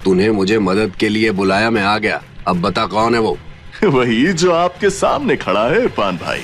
तूने मुझे मदद के लिए बुलाया, मैं आ गया। अब बता कौन है वो? वही जो आपके सामने खड़ा है इरफान भाई।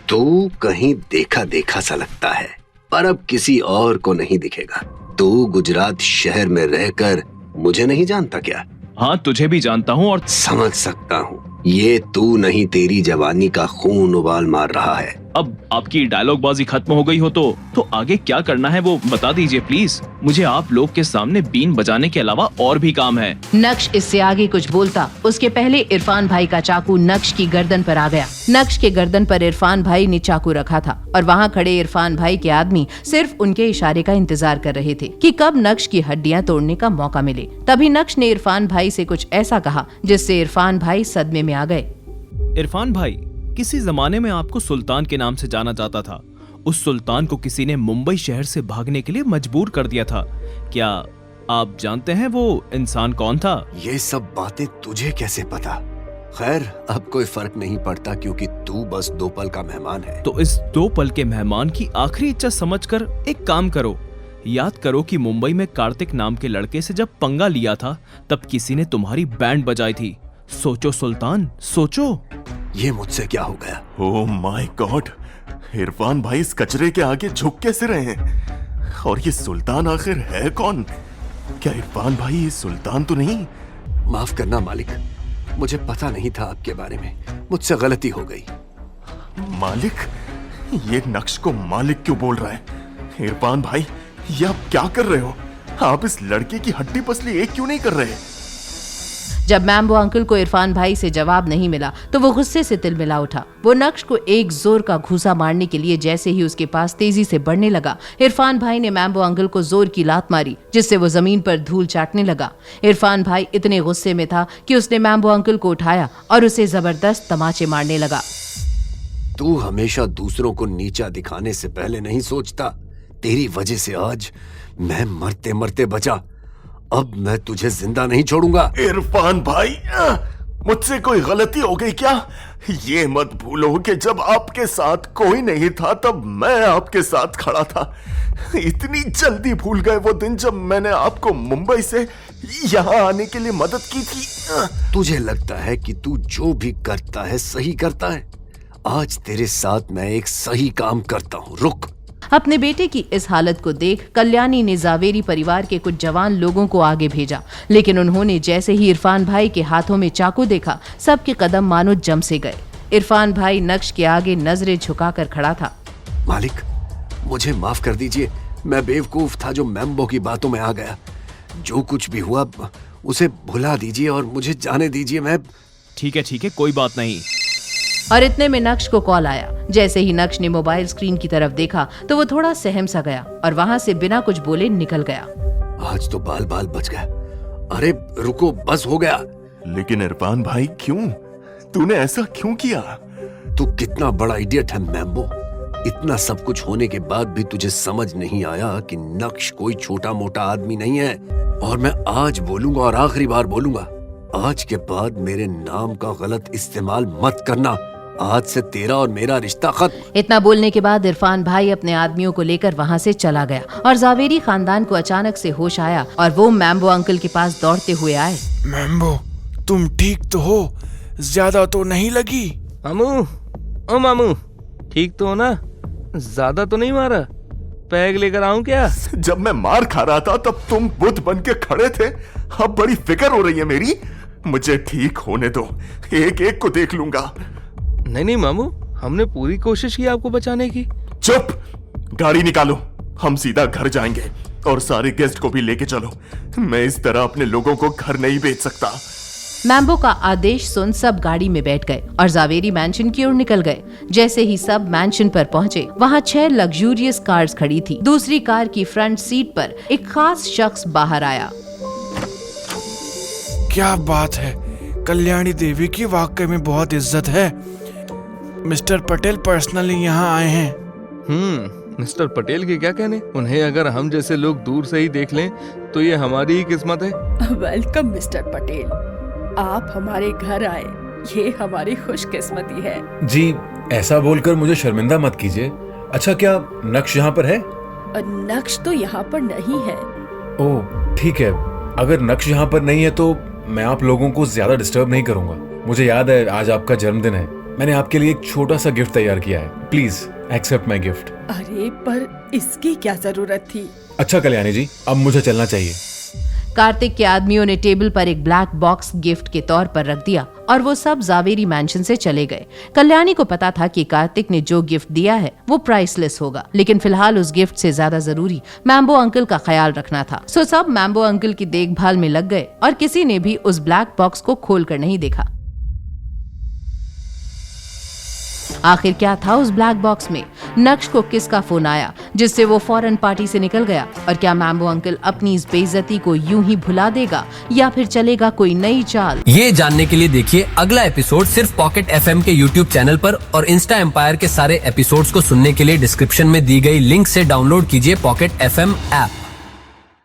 तू कहीं देखा देखा सा लगता है, पर अब किसी और को नहीं दिखेगा। तू गुजरात शहर में रहकर मुझे नहीं जानता क्या? हाँ, तुझे भी जानता हूँ और समझ सकता हूँ। ये तू नहीं, तेरी जवानी का खून उबाल मार रहा है। अब आपकी डायलॉग बाजी खत्म हो गई हो तो आगे क्या करना है वो बता दीजिए प्लीज। मुझे आप लोग के सामने बीन बजाने के अलावा और भी काम है। नक्श इससे आगे कुछ बोलता उसके पहले इरफान भाई का चाकू नक्श की गर्दन पर आ गया। नक्श के गर्दन पर इरफान भाई ने चाकू रखा था और वहाँ खड़े इरफान भाई के आदमी सिर्फ उनके इशारे का इंतजार कर रहे थे कि कब नक्श की हड्डियां तोड़ने का मौका मिले। तभी नक्श ने इरफान भाई से कुछ ऐसा कहा जिससे इरफान भाई सदमे में आ गए। इरफान भाई, किसी जमाने में आपको सुल्तान के नाम से जाना जाता था। उस सुल्तान को किसी ने मुंबई शहर से भागने के लिए मजबूर कर दिया था। क्या आप जानते हैं वो इंसान कौन था? ये सब बातें तुझे कैसे पता? खैर, अब कोई फर्क नहीं पड़ता क्योंकि तू बस 2 पल का मेहमान है। तो इस 2 पल के मेहमान की आखिरी इच्छा समझकर एक काम करो। याद करो कि मुंबई में कार्तिक नाम के लड़के से जब पंगा लिया था तब किसी ने तुम्हारी बैंड बजाई थी। सोचो सुल्तान, सोचो। ये मुझसे क्या हो गया? ओह माय गॉड, इरफान भाई इस कचरे के आगे झुक कैसे रहे हैं? और ये सुल्तान आखिर है कौन? क्या इरफान भाई ये सुल्तान तो नहीं? माफ करना मालिक, मुझे पता नहीं था आपके बारे में। मुझसे गलती हो गई। मालिक? ये नक्श को मालिक क्यों बोल रहा है? इरफान भाई, ये आप क्या कर रहे हो? आप इस लड़के की हड्डी पसली एक क्यों नहीं कर रहे? जब मैम्बो अंकल को इरफान भाई से जवाब नहीं मिला तो वो गुस्से से तिलमिला उठा। वो नक्श को एक जोर का घूसा मारने के लिए जैसे ही उसके पास तेजी से बढ़ने लगा, इरफान भाई ने मैम्बो अंकल को जोर की लात मारी जिससे वो जमीन पर धूल चाटने लगा। इरफान भाई इतने गुस्से में था कि उसने मैम्बो अंकल को उठाया और उसे जबरदस्त तमाचे मारने लगा। तू हमेशा दूसरों को नीचा दिखाने से पहले नहीं सोचता। तेरी वजह से आज मैं मरते मरते बचा। अब मैं तुझे जिंदा नहीं छोड़ूंगा। इरफान भाई, मुझसे कोई गलती हो गई क्या? ये मत भूलो कि जब आपके साथ कोई नहीं था तब मैं आपके साथ खड़ा था। इतनी जल्दी भूल गए वो दिन जब मैंने आपको मुंबई से यहाँ आने के लिए मदद की थी? तुझे लगता है कि तू जो भी करता है सही करता है? आज तेरे साथ मैं एक सही काम करता हूँ, रुक। अपने बेटे की इस हालत को देख कल्याणी ने जावेरी परिवार के कुछ जवान लोगों को आगे भेजा, लेकिन उन्होंने जैसे ही इरफान भाई के हाथों में चाकू देखा, सबके कदम मानो जम से गए। इरफान भाई नक्श के आगे नजरें झुकाकर खड़ा था। मालिक, मुझे माफ कर दीजिए। मैं बेवकूफ था जो मैम्बो की बातों में आ गया। जो कुछ भी हुआ उसे भुला दीजिए और मुझे जाने दीजिए। मैं ठीक है, कोई बात नहीं। और इतने में नक्श को कॉल आया। जैसे ही नक्श ने मोबाइल स्क्रीन की तरफ देखा तो वो थोड़ा सहम सा गया और वहाँ से बिना कुछ बोले निकल गया। आज तो बाल बाल बच गया। अरे रुको, बस हो गया। लेकिन इरफान भाई, क्यों? तूने ऐसा क्यों किया? तू कितना बड़ा इडियट है मैम्बो। इतना सब कुछ होने के बाद भी तुझे समझ नहीं आया कि नक्श कोई छोटा मोटा आदमी नहीं है। और मैं आज बोलूंगा और आखिरी बार बोलूंगा, आज के बाद मेरे नाम का गलत इस्तेमाल मत करना। आज से तेरा और मेरा रिश्ता खत्म। इतना बोलने के बाद इरफान भाई अपने आदमियों को लेकर वहाँ से चला गया और जावेरी खानदान को अचानक से होश आया और वो मैम्बो अंकल के पास दौड़ते हुए आए। मैम्बो, तुम ठीक तो हो? ज्यादा तो नहीं लगी? मामू, ओ मामू, ठीक तो हो ना? ज्यादा तो नहीं मारा? पैग लेकर आऊं क्या? जब मैं मार खा रहा था तब तुम बुद्ध बन के खड़े थे। अब बड़ी फिक्र हो रही है मेरी। मुझे ठीक होने दो, एक एक को देख लूंगा। नहीं मामू, हमने पूरी कोशिश की आपको बचाने की। चुप! गाड़ी निकालो, हम सीधा घर जाएंगे और सारे गेस्ट को भी लेके चलो। मैं इस तरह अपने लोगों को घर नहीं भेज सकता। मैम्बो का आदेश सुन सब गाड़ी में बैठ गए और जावेरी मैंशन की ओर निकल गए। जैसे ही सब मैंशन पर पहुंचे, वहां 6 लग्जूरियस कार्स खड़ी थी। दूसरी कार की फ्रंट सीट पर एक खास शख्स बाहर आया। क्या बात है, कल्याणी देवी की वाकई में बहुत इज्जत है। मिस्टर पटेल पर्सनली यहाँ आए हैं। मिस्टर पटेल के क्या कहने? उन्हें अगर हम जैसे लोग दूर से ही देख लें तो ये हमारी ही किस्मत है। वेलकम मिस्टर पटेल, आप हमारे घर आए, ये हमारी खुशकिस्मती है। जी, ऐसा बोलकर मुझे शर्मिंदा मत कीजिए। अच्छा, क्या नक्श यहाँ पर है? नक्श तो यहाँ पर नहीं है। ओह ठीक है, अगर नक्श यहाँ पर नहीं है तो मैं आप लोगों को ज्यादा डिस्टर्ब नहीं करूंगा। मुझे याद है आज आपका जन्मदिन है। मैंने आपके लिए एक छोटा सा गिफ्ट तैयार किया है। Please accept my gift. अरे पर इसकी क्या जरूरत थी? अच्छा कल्याणी जी, अब मुझे चलना चाहिए। कार्तिक के आदमियों ने टेबल पर एक ब्लैक बॉक्स गिफ्ट के तौर पर रख दिया और वो सब जावेरी मैंशन से चले गए। कल्याणी को पता था कि कार्तिक ने जो गिफ्ट दिया है वो प्राइसलेस होगा, लेकिन फिलहाल उस गिफ्ट से ज्यादा जरूरी मैम्बो अंकल का ख्याल रखना था। सो सब मैम्बो अंकल की देखभाल में लग गए और किसी ने भी उस ब्लैक बॉक्स को खोलकर नहीं देखा। आखिर क्या था उस ब्लैक बॉक्स में? नक्श को किसका फोन आया जिससे वो फौरन पार्टी से निकल गया? और क्या मैम्बो अंकल अपनी इस बेइज्जती को यूं ही भुला देगा या फिर चलेगा कोई नई चाल? ये जानने के लिए देखिए अगला एपिसोड सिर्फ पॉकेट FM के YouTube चैनल पर, और इंस्टा एम्पायर के सारे एपिसोड्स को सुनने के लिए डिस्क्रिप्शन में दी गई लिंक से डाउनलोड कीजिए पॉकेट FM ऐप।